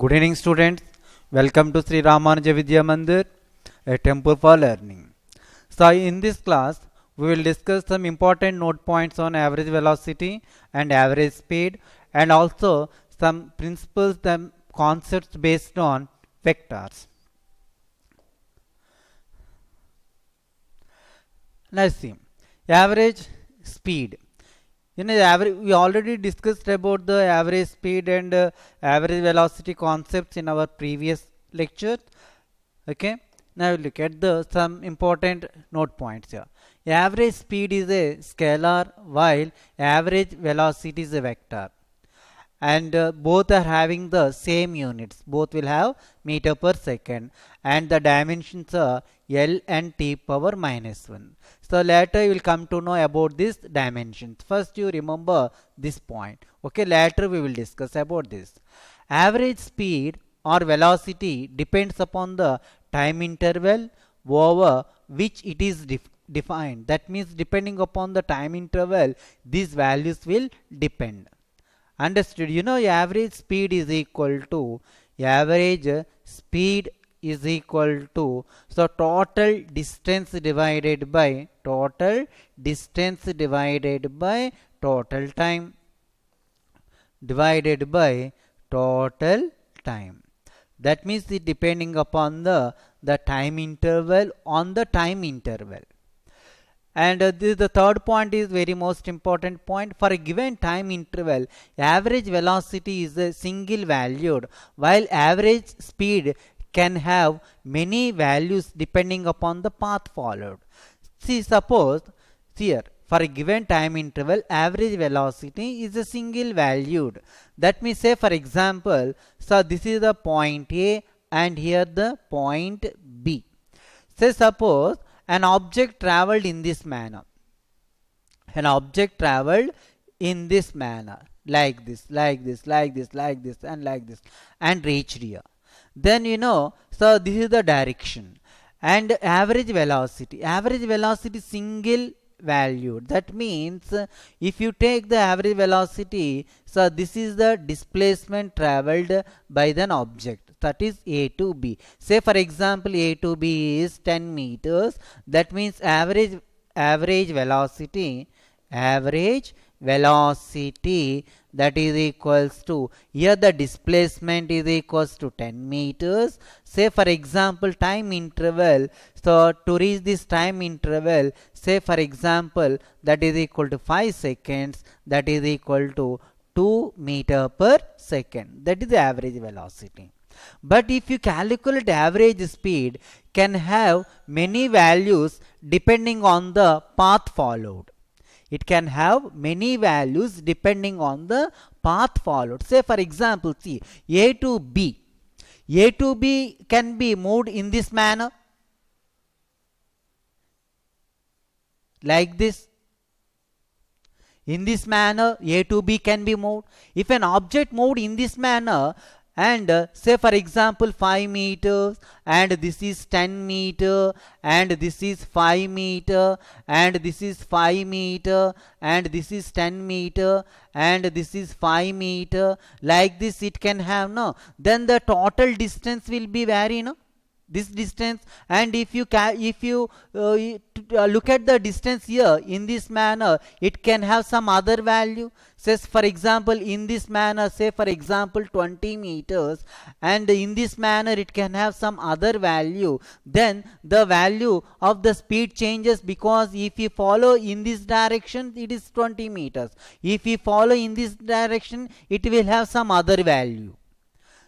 Good evening, students. Welcome to Sri Ramanuja Vidya Mandir, a temple for learning. So, in this class, we will discuss some important note points on average velocity and average speed, and also some principles and concepts based on vectors. Let's see. Average speed. We already discussed about the average speed and average velocity concepts in our previous lecture. Okay. Now look at the some important note points here. Average speed is a scalar while average velocity is a vector, and both are having the same units. Both will have meter per second, and the dimensions are L and T power minus 1. So later you will come to know about these dimensions. First you remember this point. Okay, later we will discuss about this. Average speed or velocity depends upon the time interval over which it is defined. That means depending upon the time interval, these values will depend. Understood? Average speed is equal to average speed is equal to total distance divided by total time divided by total time. That means it depending upon the time interval on the time interval. And the third point is very most important point. For a given time interval, average velocity is a single valued, while average speed can have many values depending upon the path followed. See, suppose here for a given time interval, average velocity is a single valued. That means, say for example, so this is the point A and here the point B. Say suppose an object traveled in this manner. An object traveled in this manner, like this, and like this, and reached here. Then so this is the direction. And average velocity single valued. That means if you take the average velocity, so this is the displacement traveled by the object, that is A to B. Say for example A to B is 10 meters. That means average velocity that is equals to, here the displacement is equals to 10 meters. Say for example time interval, so to reach this time interval, say for example that is equal to 5 seconds, that is equal to 2 meter per second. That is the average velocity. But if you calculate average speed, can have many values depending on the path followed. It can have many values depending on the path followed. Say for example, see A to B. A to B can be moved in this manner, like this. In this manner, A to B can be moved. If an object moved in this manner, and say for example 5 meters, and this is 10 meter, and this is 5 meter, and this is 5 meter, and this is 10 meter, and this is 5 meter, like this it can have, no, then the total distance will be very, this distance. And if you look at the distance here in this manner, it can have some other value. Says for example in this manner, say for example 20 meters, and in this manner it can have some other value. Then the value of the speed changes, because if you follow in this direction it is 20 meters. If you follow in this direction it will have some other value.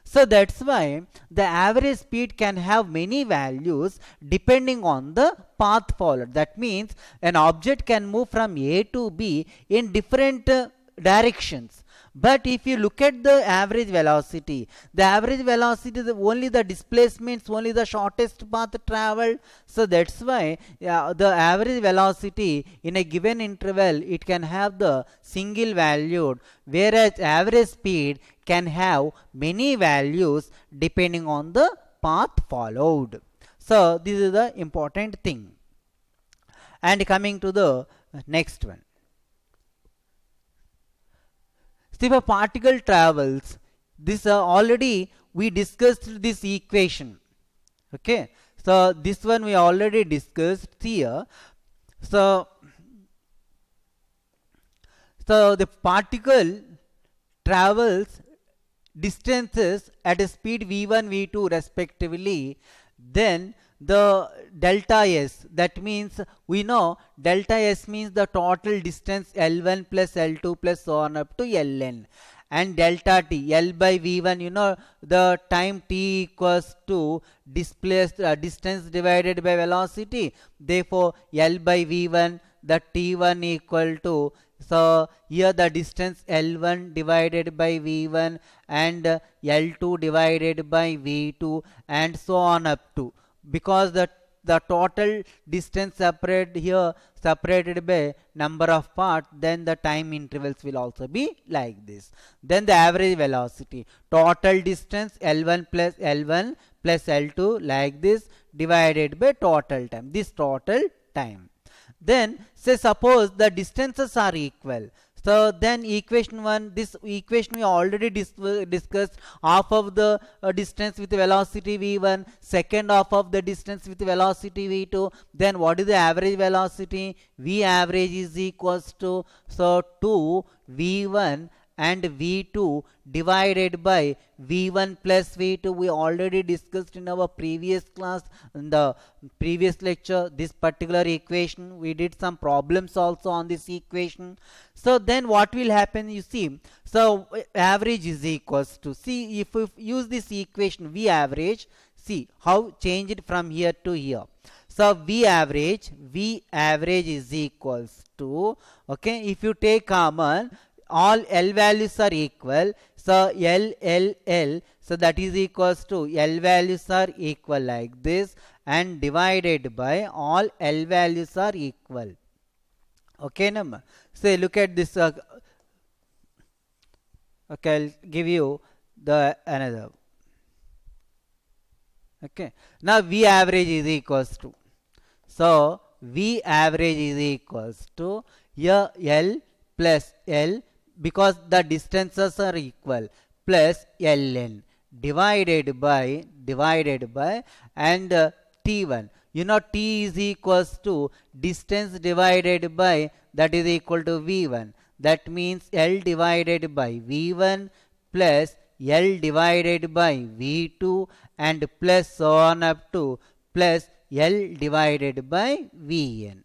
So that's why the average speed can have many values depending on the path followed. That means an object can move from A to B in different directions. But if you look at the average velocity is only the displacements, only the shortest path traveled. So that's why the average velocity in a given interval, it can have the single valued, whereas average speed can have many values depending on the path followed. So this is the important thing. And coming to the next one. If a particle travels, this already we discussed this equation. Okay, so this one we already discussed here. So the particle travels distances at a speed v1 v2 respectively, then the delta s, that means we know delta s means the total distance L1 plus L2 plus so on up to Ln, and delta t, L by v1, you know the time t equals to displaced distance divided by velocity, therefore L by v1, the t1 equal to, so here the distance L1 divided by V1 and L2 divided by V2 and so on up to, because the total distance separated by number of parts, then the time intervals will also be like this. Then the average velocity, total distance L1 plus L2 like this divided by total time, this total time. Then say suppose the distances are equal. So then equation 1, this equation we already discussed, half of the distance with velocity v1, second half of the distance with velocity v2. Then what is the average velocity? V average is equals to, so 2 v1 and v2 divided by v1 plus v2. We already discussed in our previous class, in the previous lecture, this particular equation. We did some problems also on this equation. So then what will happen, you see, so average is equals to, see if we use this equation v average, see how changed from here to here. So v average is equals to, okay, if you take common, all L values are equal, so L, so that is equals to, L values are equal like this and divided by all L values are equal. Okay, number. So look at this. Okay, I'll give you the another. Okay, now V average is equals to, so V average is equals to here L plus L, because the distances are equal, plus Ln divided by and T1, you know T is equals to distance divided by, that is equal to V1, that means L divided by V1 plus L divided by V2 and plus so on up to plus L divided by Vn,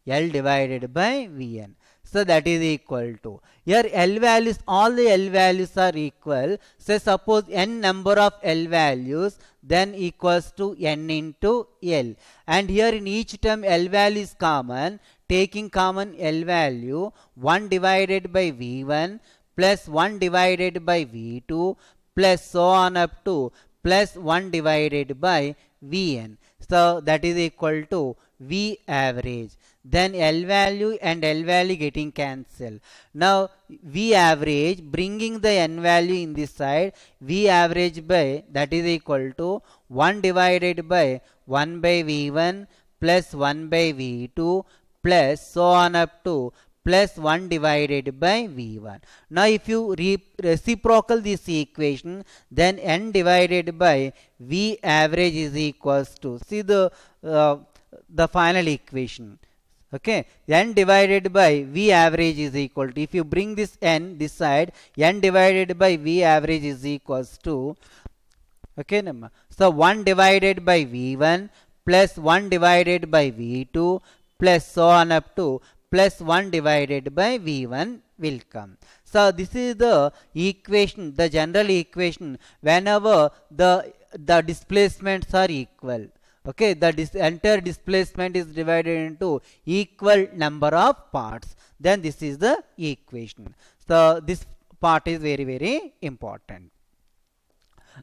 L divided by Vn. So that is equal to, here L values, all the L values are equal. So suppose n number of L values, then equals to n into L, and here in each term L value is common, taking common L value, 1 divided by V1 plus 1 divided by V2 plus so on up to plus 1 divided by Vn. So that is equal to V average. Then L value and L value getting cancelled. Now V average, bringing the n value in this side, V average by, that is equal to 1 divided by 1 by V1 plus 1 by V2 plus so on up to plus 1 divided by V1. Now if you reciprocal this equation, then n divided by V average is equals to, see the final equation. Okay, n divided by V average is equal to, if you bring this n this side, n divided by V average is equals to, okay, so 1 divided by V1 plus 1 divided by V2 plus so on up to plus 1 divided by V1 will come. So this is the equation, the general equation whenever the displacements are equal. Okay, the entire displacement is divided into equal number of parts, then this is the equation. So this part is very, very important.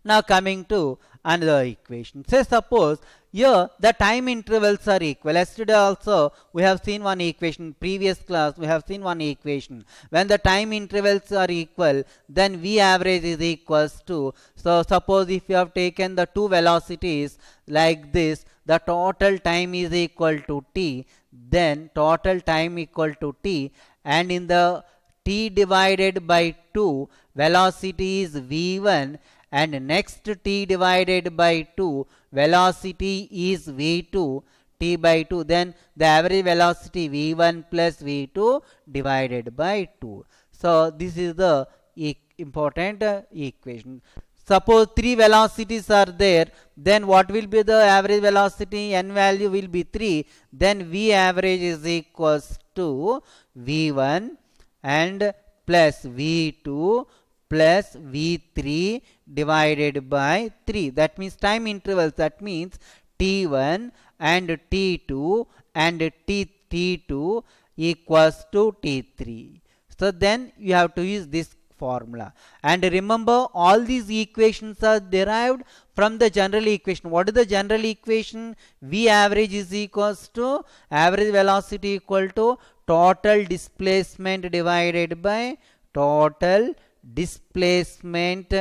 Now coming to another equation. Say suppose here the time intervals are equal. Yesterday also we have seen one equation, previous class we have seen one equation. When the time intervals are equal, then V average is equals to, so suppose if you have taken the two velocities like this, the total time is equal to t, then total time equal to t, and in the t divided by 2, velocity is v1 and next t divided by 2, velocity is v2 t by 2, then the average velocity v1 plus v2 divided by 2. So this is the important equation. Suppose 3 velocities are there, then what will be the average velocity? N value will be 3, then V average is equals to V1 and plus V2 plus V3 divided by 3. That means time intervals, that means T1 and T2 and T2 equals to T3. So then you have to use this formula, and remember all these equations are derived from the general equation. What is the general equation? V average is equals to average velocity equal to total displacement divided by total displacement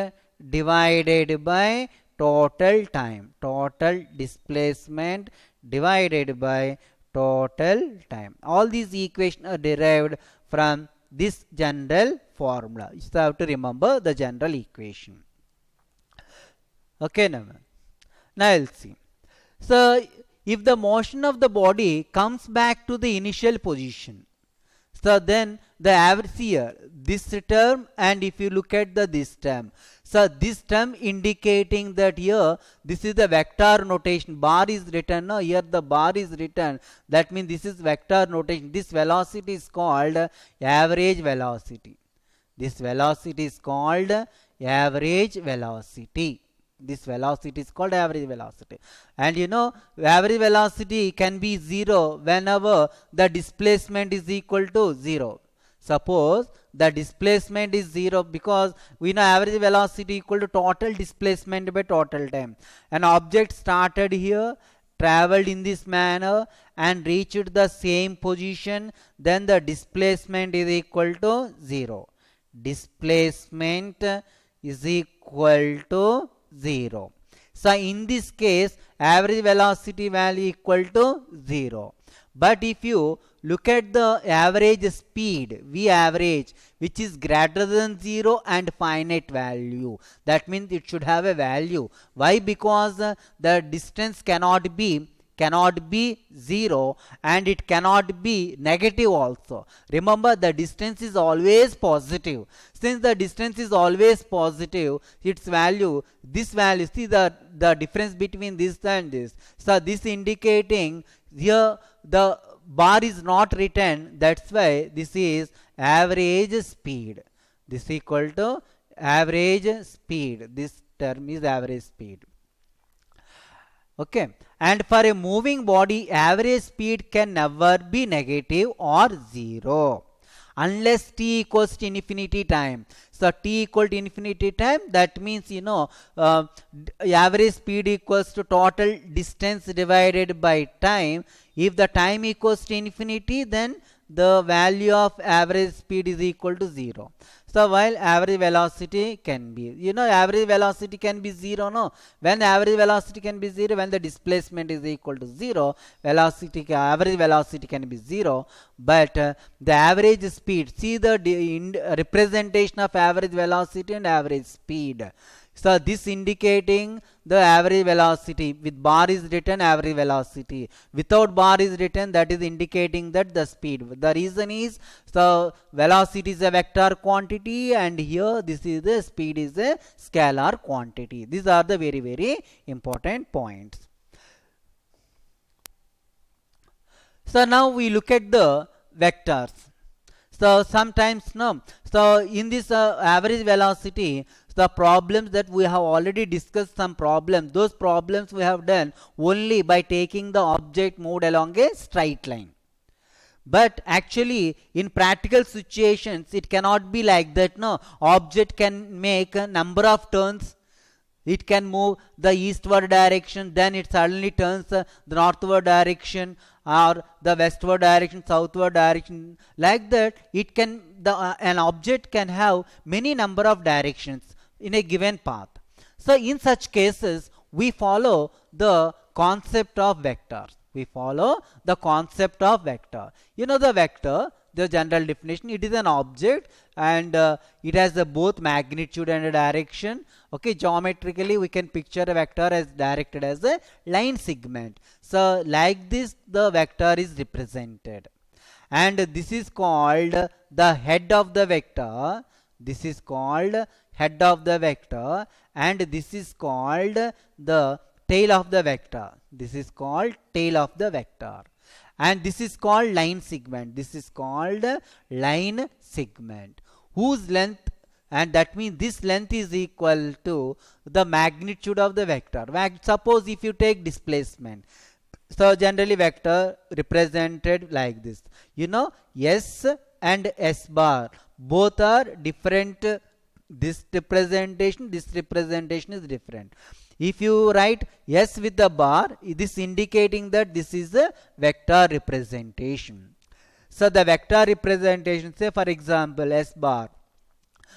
divided by total time. Total displacement divided by total time. All these equations are derived from this general formula. You have to remember the general equation. Okay, now I'll see. So if the motion of the body comes back to the initial position, so then the average here, this term, and if you look at this term, so this term indicating that here this is the vector notation, bar is written, no, here the bar is written, that means this is vector notation. This velocity is called average velocity. This velocity is called average velocity. This velocity is called average velocity. And you know, average velocity can be 0 whenever the displacement is equal to 0. Suppose the displacement is 0, because we know average velocity equal to total displacement by total time. An object started here, traveled in this manner and reached the same position, then the displacement is equal to 0. Displacement is equal to 0. So in this case, average velocity value equal to 0. But if you look at the average speed, V average, which is greater than 0 and finite value, that means it should have a value. Why? Because the distance cannot be 0 and it cannot be negative also. Remember, the distance is always positive. Since the distance is always positive, its value, this value, see the difference between this and this. So this indicating here the bar is not written, that's why this is average speed. This is equal to average speed. This term is average speed. Okay, and for a moving body, average speed can never be negative or 0 unless t equals to infinity time. So t equal to infinity time, that means, you know, average speed equals to total distance divided by time. If the time equals to infinity, then the value of average speed is equal to 0. So while average velocity can be, you know, average velocity can be 0, no? When average velocity can be 0, when the displacement is equal to 0, average velocity can be 0, but the average speed, see the representation of average velocity and average speed. So this indicating the average velocity. With bar is written average velocity. Without bar is written, that is indicating that the speed. The reason is, so velocity is a vector quantity and here this is the speed is a scalar quantity. These are the very, very important points. So now we look at the vectors. So sometimes, no, so in this average velocity, the problems that we have already discussed, some problems, those problems we have done only by taking the object moved along a straight line. But actually in practical situations it cannot be like that, no. Object can make a number of turns. It can move the eastward direction, then it suddenly turns the northward direction, or the westward direction, southward direction. Like that, it can, an object can have many number of directions in a given path. So in such cases, we follow the concept of vectors. We follow the concept of vector. You know the vector the general definition, it is an object and it has both magnitude and a direction. Okay, geometrically we can picture a vector as directed as a line segment. So like this the vector is represented, and this is called the head of the vector. This is called head of the vector, and this is called the tail of the vector. This is called tail of the vector, and this is called line segment. This is called line segment whose length, and that means this length is equal to the magnitude of the vector. Suppose if you take displacement, so generally vector represented like this, you know, S and S bar both are different. This representation is different. If you write S with the bar, this indicating that this is a vector representation. So the vector representation, say for example S bar,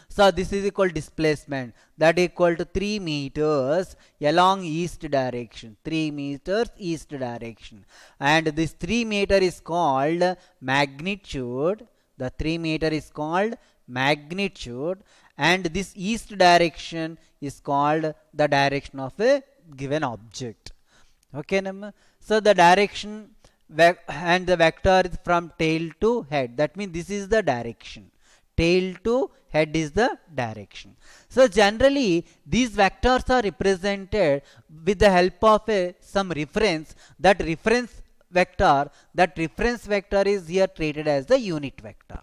so this is equal displacement, that equal to 3 meters along east direction, 3 meters east direction, and this 3 meter is called magnitude. The 3 meter is called magnitude, and this east direction is called the direction of a given object. Okay, so the direction and the vector is from tail to head. That means this is the direction. Tail to head is the direction. So generally these vectors are represented with the help of some reference. That reference vector is here treated as the unit vector.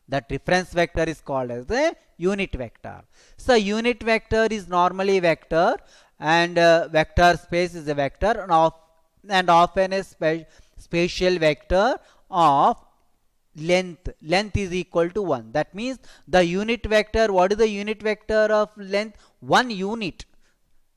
That reference vector is called as the unit vector. So unit vector is normally vector, and vector space is a vector, and often a spatial vector of length is equal to 1. That means the unit vector, what is the unit vector of length? 1 unit.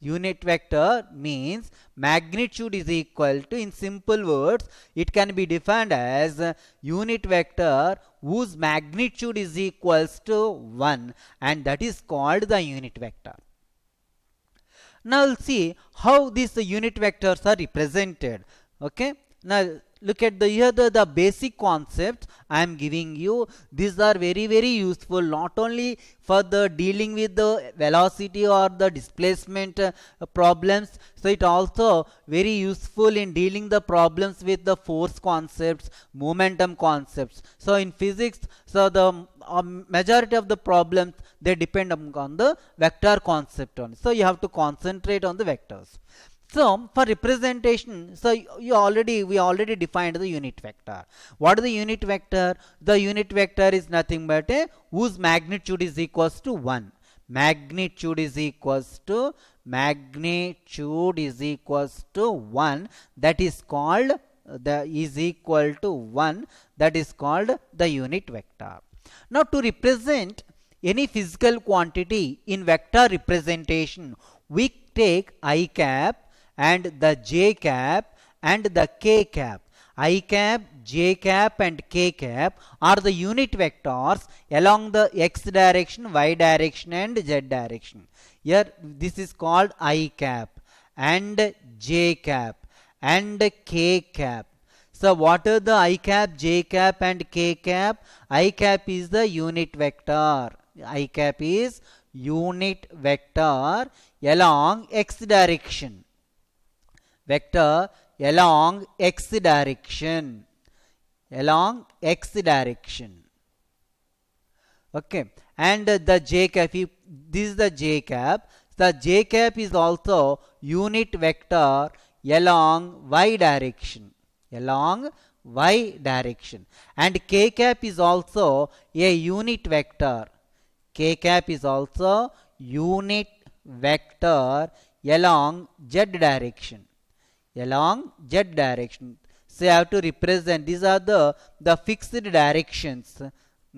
Unit vector means magnitude is equal to, in simple words, it can be defined as unit vector whose magnitude is equals to 1, and that is called the unit vector. Now we'll see how these unit vectors are represented. Okay, now look at the basic concepts I am giving you. These are very useful, not only for the dealing with the velocity or the displacement problems. So it also very useful in dealing the problems with the force concepts, momentum concepts. So in physics, so the majority of the problems, they depend on the vector concept only. So you have to concentrate on the vectors. So for representation, so we already defined the unit vector. What is the unit vector? The unit vector is nothing but a whose magnitude is equals to 1. Magnitude is equals to 1. That is called the unit vector. Now to represent any physical quantity in vector representation, we take I cap and the j cap and the k cap. I cap, j cap and k cap are the unit vectors along the x direction, y direction and z direction. Here this is called I cap and j cap and k cap. So what are the I cap, j cap and k cap? I cap is the unit vector. I cap is unit vector along x direction. Vector along x direction. Okay, and the j cap, this is the j cap. The j cap is also unit vector along y direction. And k cap is also a unit vector. K cap is also unit vector along z direction. So you have to represent, these are the fixed directions,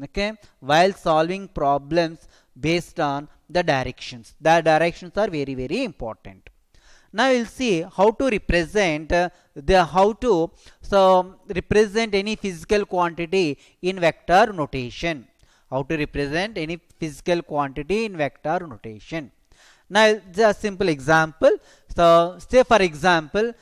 okay, while solving problems based on the directions. The directions are very important. Now we'll see how to represent represent any physical quantity in vector notation. How to represent any physical quantity in vector notation. Now just simple example. So say for example,